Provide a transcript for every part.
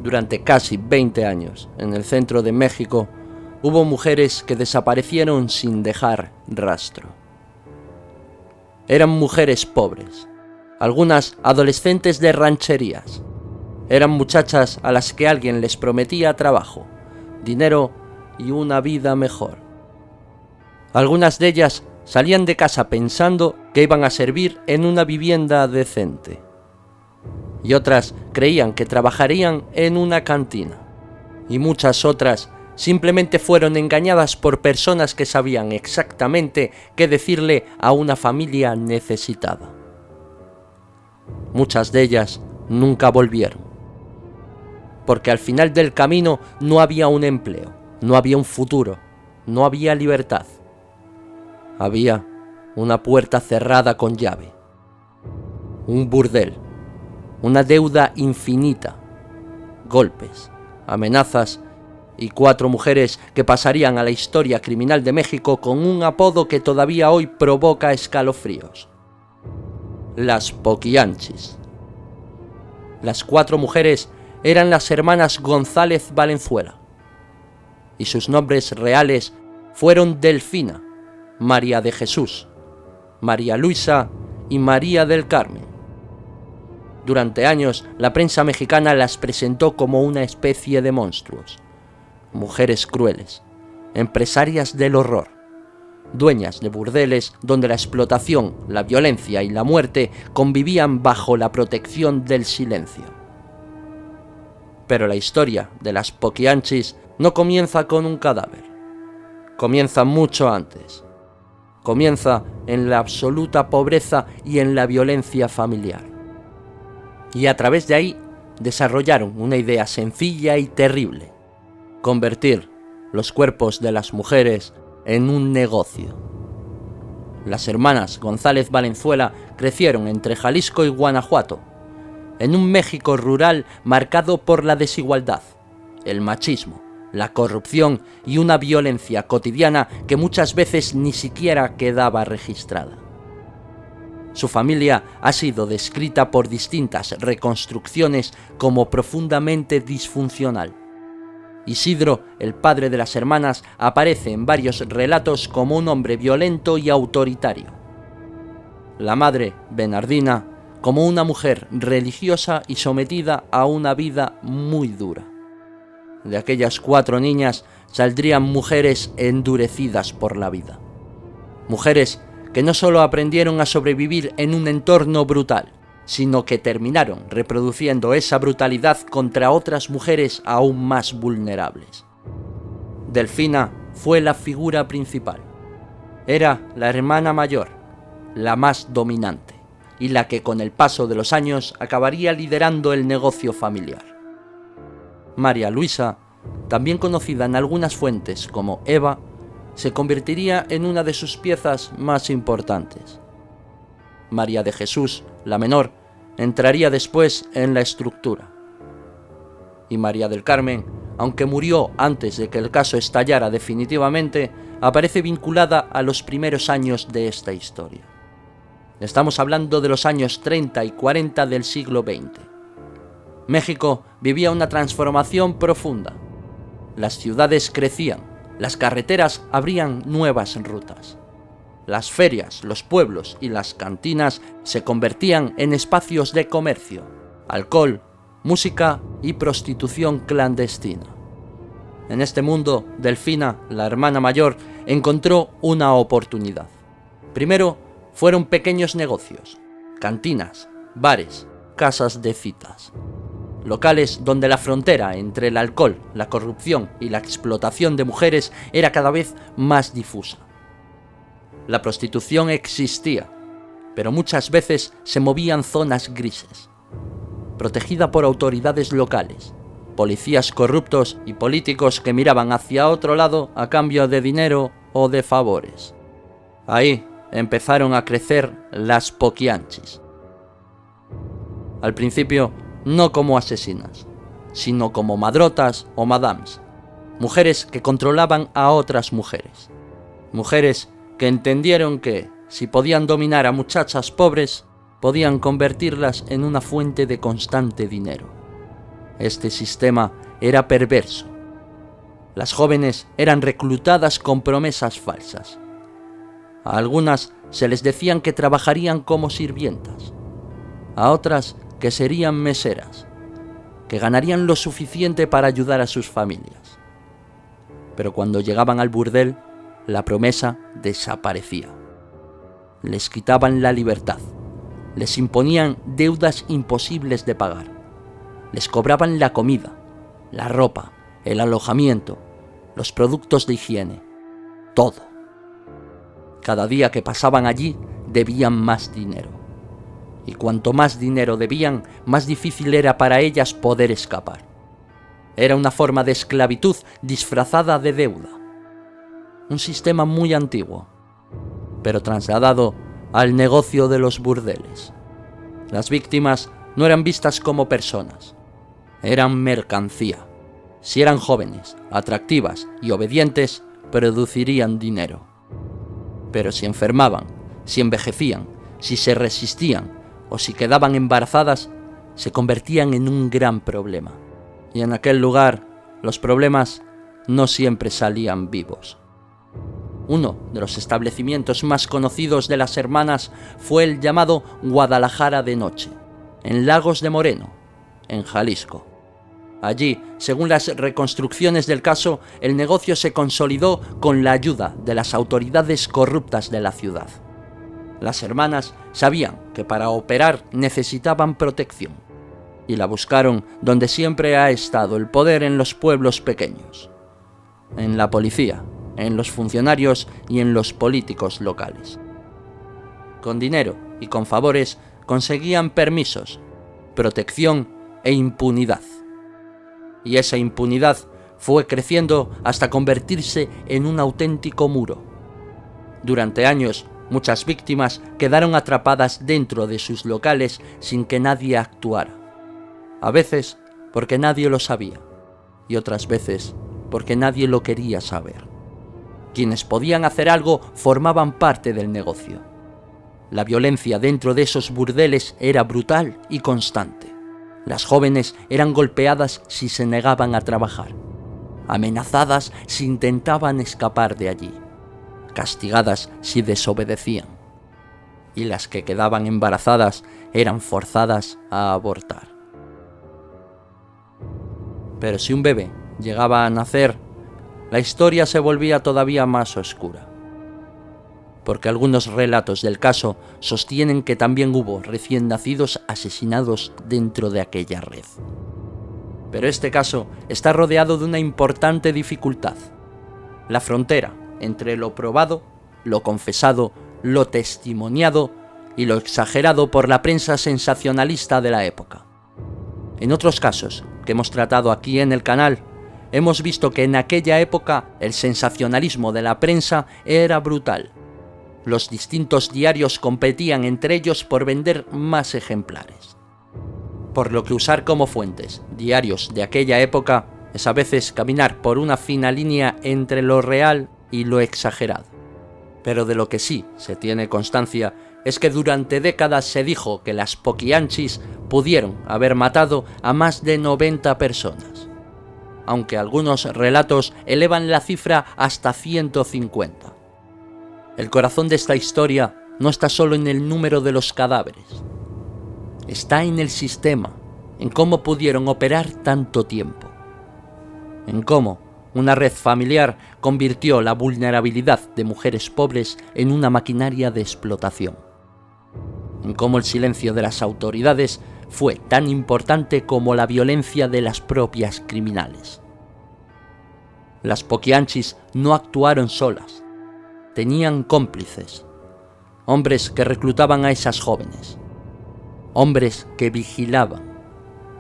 Durante casi 20 años, en el centro de México, hubo mujeres que desaparecieron sin dejar rastro. Eran mujeres pobres, algunas adolescentes de rancherías. Eran muchachas a las que alguien les prometía trabajo, dinero y una vida mejor. Algunas de ellas salían de casa pensando que iban a servir en una vivienda decente. Y otras creían que trabajarían en una cantina. Y muchas otras simplemente fueron engañadas por personas que sabían exactamente qué decirle a una familia necesitada. Muchas de ellas nunca volvieron. Porque al final del camino no había un empleo, no había un futuro, no había libertad. Había una puerta cerrada con llave, un burdel, una deuda infinita, golpes, amenazas y 4 mujeres que pasarían a la historia criminal de México con un apodo que todavía hoy provoca escalofríos: las Poquianchis. Las 4 mujeres eran las hermanas González Valenzuela, y sus nombres reales fueron Delfina, María de Jesús, María Luisa y María del Carmen. Durante años, la prensa mexicana las presentó como una especie de monstruos, mujeres crueles, empresarias del horror, dueñas de burdeles donde la explotación, la violencia y la muerte convivían bajo la protección del silencio. Pero la historia de las Poquianchis no comienza con un cadáver, comienza mucho antes. Comienza en la absoluta pobreza y en la violencia familiar. Y a través de ahí desarrollaron una idea sencilla y terrible: convertir los cuerpos de las mujeres en un negocio. Las hermanas González Valenzuela crecieron entre Jalisco y Guanajuato, en un México rural marcado por la desigualdad, el machismo, la corrupción y una violencia cotidiana que muchas veces ni siquiera quedaba registrada. Su familia ha sido descrita por distintas reconstrucciones como profundamente disfuncional. Isidro, el padre de las hermanas, aparece en varios relatos como un hombre violento y autoritario. La madre, Bernardina, como una mujer religiosa y sometida a una vida muy dura. De aquellas 4 niñas saldrían mujeres endurecidas por la vida. Mujeres que no solo aprendieron a sobrevivir en un entorno brutal, sino que terminaron reproduciendo esa brutalidad contra otras mujeres aún más vulnerables. Delfina fue la figura principal. Era la hermana mayor, la más dominante, y la que con el paso de los años acabaría liderando el negocio familiar. María Luisa, también conocida en algunas fuentes como Eva, se convertiría en una de sus piezas más importantes. María de Jesús, la menor, entraría después en la estructura. Y María del Carmen, aunque murió antes de que el caso estallara definitivamente, aparece vinculada a los primeros años de esta historia. Estamos hablando de los años 30 y 40 del siglo XX. México vivía una transformación profunda. Las ciudades crecían. Las carreteras abrían nuevas rutas. Las ferias, los pueblos y las cantinas se convertían en espacios de comercio, alcohol, música y prostitución clandestina. En este mundo, Delfina, la hermana mayor, encontró una oportunidad. Primero, fueron pequeños negocios, cantinas, bares, casas de citas. Locales donde la frontera entre el alcohol, la corrupción y la explotación de mujeres era cada vez más difusa. La prostitución existía, pero muchas veces se movía en zonas grises, protegida por autoridades locales, policías corruptos y políticos que miraban hacia otro lado a cambio de dinero o de favores. Ahí empezaron a crecer las Poquianchis. Al principio, no como asesinas, sino como madrotas o madames, mujeres que controlaban a otras mujeres, mujeres que entendieron que, si podían dominar a muchachas pobres, podían convertirlas en una fuente de constante dinero. Este sistema era perverso. Las jóvenes eran reclutadas con promesas falsas. A algunas se les decían que trabajarían como sirvientas, a otras que serían meseras, que ganarían lo suficiente para ayudar a sus familias. Pero cuando llegaban al burdel, la promesa desaparecía. Les quitaban la libertad, les imponían deudas imposibles de pagar, les cobraban la comida, la ropa, el alojamiento, los productos de higiene, todo. Cada día que pasaban allí debían más dinero. Y cuanto más dinero debían, más difícil era para ellas poder escapar. Era una forma de esclavitud disfrazada de deuda. Un sistema muy antiguo, pero trasladado al negocio de los burdeles. Las víctimas no eran vistas como personas, eran mercancía. Si eran jóvenes, atractivas y obedientes, producirían dinero. Pero si enfermaban, si envejecían, si se resistían o si quedaban embarazadas, se convertían en un gran problema. Y en aquel lugar, los problemas no siempre salían vivos. Uno de los establecimientos más conocidos de las hermanas fue el llamado Guadalajara de Noche, en Lagos de Moreno, en Jalisco. Allí, según las reconstrucciones del caso, el negocio se consolidó con la ayuda de las autoridades corruptas de la ciudad. Las hermanas sabían que para operar necesitaban protección, y la buscaron donde siempre ha estado el poder en los pueblos pequeños, en la policía, en los funcionarios y en los políticos locales. Con dinero y con favores conseguían permisos, protección e impunidad. Y esa impunidad fue creciendo hasta convertirse en un auténtico muro. Durante años, muchas víctimas quedaron atrapadas dentro de sus locales sin que nadie actuara. A veces porque nadie lo sabía, y otras veces porque nadie lo quería saber. Quienes podían hacer algo formaban parte del negocio. La violencia dentro de esos burdeles era brutal y constante. Las jóvenes eran golpeadas si se negaban a trabajar, amenazadas si intentaban escapar de allí, castigadas si desobedecían, y las que quedaban embarazadas eran forzadas a abortar. Pero si un bebé llegaba a nacer, la historia se volvía todavía más oscura, porque algunos relatos del caso sostienen que también hubo recién nacidos asesinados dentro de aquella red. Pero este caso está rodeado de una importante dificultad: la frontera entre lo probado, lo confesado, lo testimoniado y lo exagerado por la prensa sensacionalista de la época. En otros casos que hemos tratado aquí en el canal, hemos visto que en aquella época el sensacionalismo de la prensa era brutal. Los distintos diarios competían entre ellos por vender más ejemplares. Por lo que usar como fuentes diarios de aquella época es a veces caminar por una fina línea entre lo real y lo exagerado. Pero de lo que sí se tiene constancia es que durante décadas se dijo que las poquianchis pudieron haber matado a más de 90 personas, aunque algunos relatos elevan la cifra hasta 150. El corazón de esta historia no está solo en el número de los cadáveres, está en el sistema, en cómo pudieron operar tanto tiempo, en cómo una red familiar convirtió la vulnerabilidad de mujeres pobres en una maquinaria de explotación, en cómo el silencio de las autoridades fue tan importante como la violencia de las propias criminales. Las poquianchis no actuaron solas. Tenían cómplices, hombres que reclutaban a esas jóvenes, hombres que vigilaban,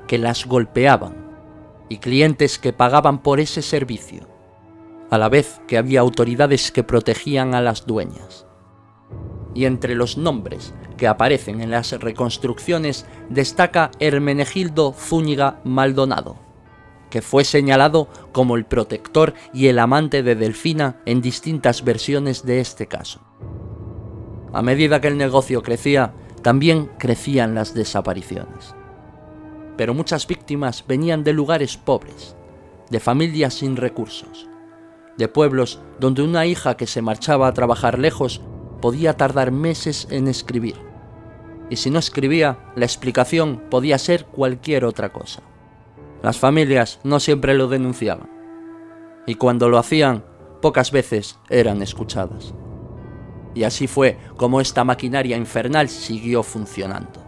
que las golpeaban, y clientes que pagaban por ese servicio, a la vez que había autoridades que protegían a las dueñas. Y entre los nombres que aparecen en las reconstrucciones destaca Hermenegildo Zúñiga Maldonado, que fue señalado como el protector y el amante de Delfina en distintas versiones de este caso. A medida que el negocio crecía, también crecían las desapariciones. pero muchas víctimas venían de lugares pobres, de familias sin recursos, de pueblos donde una hija que se marchaba a trabajar lejos podía tardar meses en escribir. Y si no escribía, la explicación podía ser cualquier otra cosa. Las familias no siempre lo denunciaban, y cuando lo hacían, pocas veces eran escuchadas. Y así fue como esta maquinaria infernal siguió funcionando.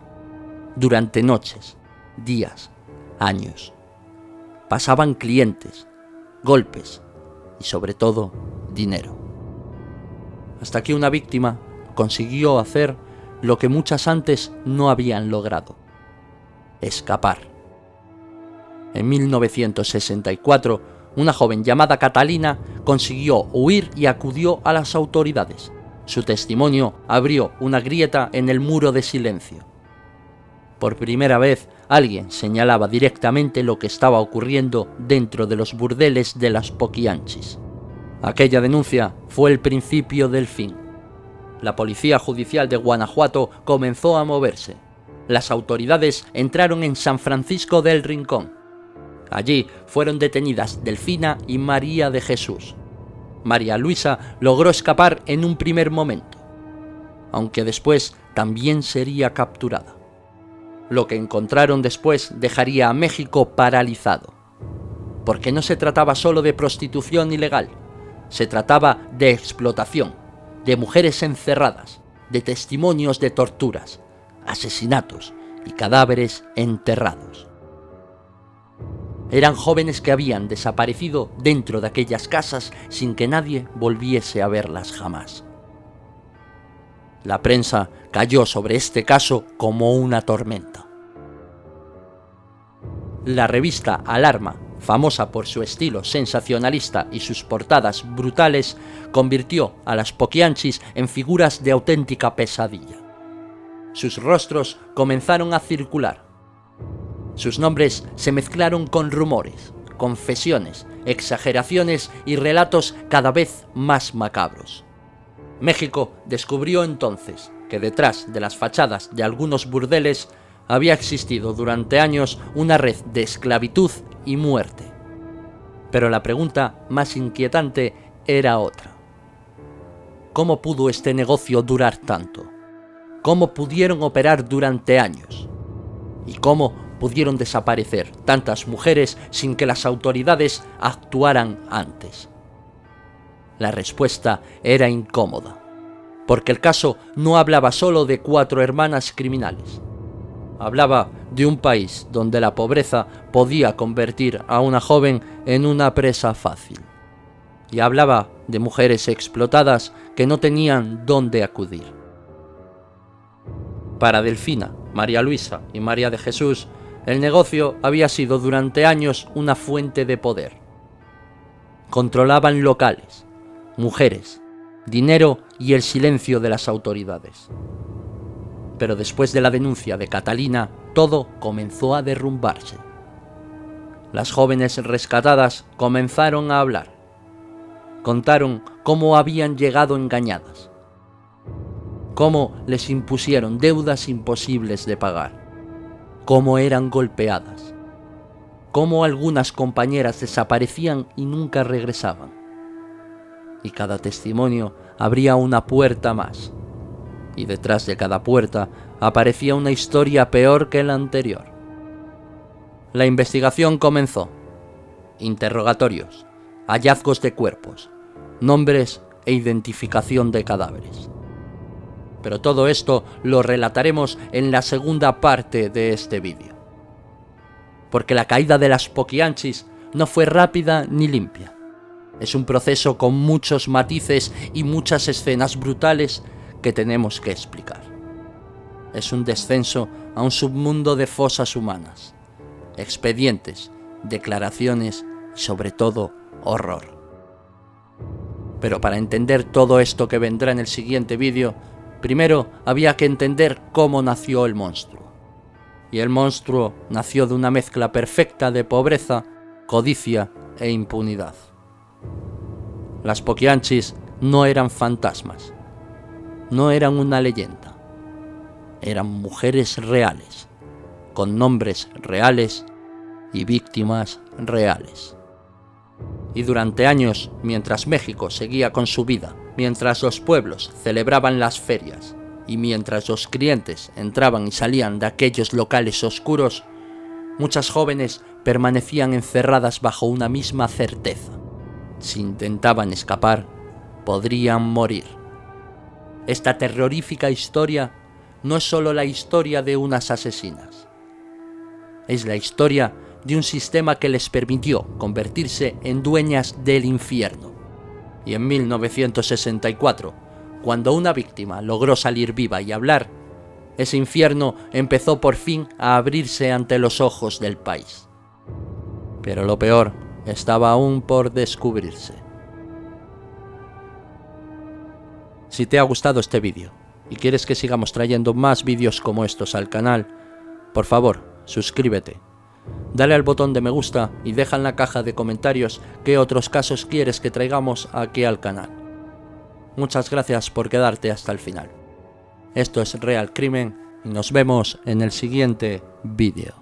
Durante noches, días, años. Pasaban clientes, golpes y sobre todo dinero. Hasta que una víctima consiguió hacer lo que muchas antes no habían logrado: escapar. En 1964, una joven llamada Catalina consiguió huir y acudió a las autoridades. Su testimonio abrió una grieta en el muro de silencio. Por primera vez, alguien señalaba directamente lo que estaba ocurriendo dentro de los burdeles de las Poquianchis. Aquella denuncia fue el principio del fin. La Policía Judicial de Guanajuato comenzó a moverse. Las autoridades entraron en San Francisco del Rincón. Allí fueron detenidas Delfina y María de Jesús. María Luisa logró escapar en un primer momento, aunque después también sería capturada. Lo que encontraron después dejaría a México paralizado, porque no se trataba solo de prostitución ilegal, se trataba de explotación, de mujeres encerradas, de testimonios de torturas, asesinatos y cadáveres enterrados. Eran jóvenes que habían desaparecido dentro de aquellas casas sin que nadie volviese a verlas jamás. La prensa cayó sobre este caso como una tormenta. La revista Alarma, famosa por su estilo sensacionalista y sus portadas brutales, convirtió a las Poquianchis en figuras de auténtica pesadilla. Sus rostros comenzaron a circular. Sus nombres se mezclaron con rumores, confesiones, exageraciones y relatos cada vez más macabros. México descubrió entonces que detrás de las fachadas de algunos burdeles había existido durante años una red de esclavitud y muerte. Pero la pregunta más inquietante era otra. ¿Cómo pudo este negocio durar tanto? ¿Cómo pudieron operar durante años? ¿Y cómo pudieron desaparecer tantas mujeres sin que las autoridades actuaran antes? La respuesta era incómoda, porque el caso no hablaba solo de 4 hermanas criminales. Hablaba de un país donde la pobreza podía convertir a una joven en una presa fácil. Y hablaba de mujeres explotadas que no tenían dónde acudir. Para Delfina, María Luisa y María de Jesús, el negocio había sido durante años una fuente de poder. Controlaban locales, mujeres, dinero y el silencio de las autoridades. Pero después de la denuncia de Catalina, todo comenzó a derrumbarse. Las jóvenes rescatadas comenzaron a hablar. Contaron cómo habían llegado engañadas, cómo les impusieron deudas imposibles de pagar, cómo eran golpeadas, cómo algunas compañeras desaparecían y nunca regresaban. Y cada testimonio abría una puerta más, y detrás de cada puerta aparecía una historia peor que la anterior. La investigación comenzó. Interrogatorios, hallazgos de cuerpos, nombres e identificación de cadáveres. Pero todo esto lo relataremos en la segunda parte de este vídeo. Porque la caída de las Poquianchis no fue rápida ni limpia. Es un proceso con muchos matices y muchas escenas brutales que tenemos que explicar. Es un descenso a un submundo de fosas humanas, expedientes, declaraciones y sobre todo horror. Pero para entender todo esto que vendrá en el siguiente vídeo, primero había que entender cómo nació el monstruo. Y el monstruo nació de una mezcla perfecta de pobreza, codicia e impunidad. Las Poquianchis no eran fantasmas, no eran una leyenda, eran mujeres reales, con nombres reales y víctimas reales. Y durante años, mientras México seguía con su vida, mientras los pueblos celebraban las ferias y mientras los clientes entraban y salían de aquellos locales oscuros, muchas jóvenes permanecían encerradas bajo una misma certeza: si intentaban escapar, podrían morir. Esta terrorífica historia no es solo la historia de unas asesinas, es la historia de un sistema que les permitió convertirse en dueñas del infierno. Y en 1964, cuando una víctima logró salir viva y hablar, ese infierno empezó por fin a abrirse ante los ojos del país. Pero lo peor estaba aún por descubrirse. Si te ha gustado este vídeo y quieres que sigamos trayendo más vídeos como estos al canal, por favor, suscríbete. Dale al botón de me gusta y deja en la caja de comentarios qué otros casos quieres que traigamos aquí al canal. Muchas gracias por quedarte hasta el final. Esto es Real Crimen y nos vemos en el siguiente vídeo.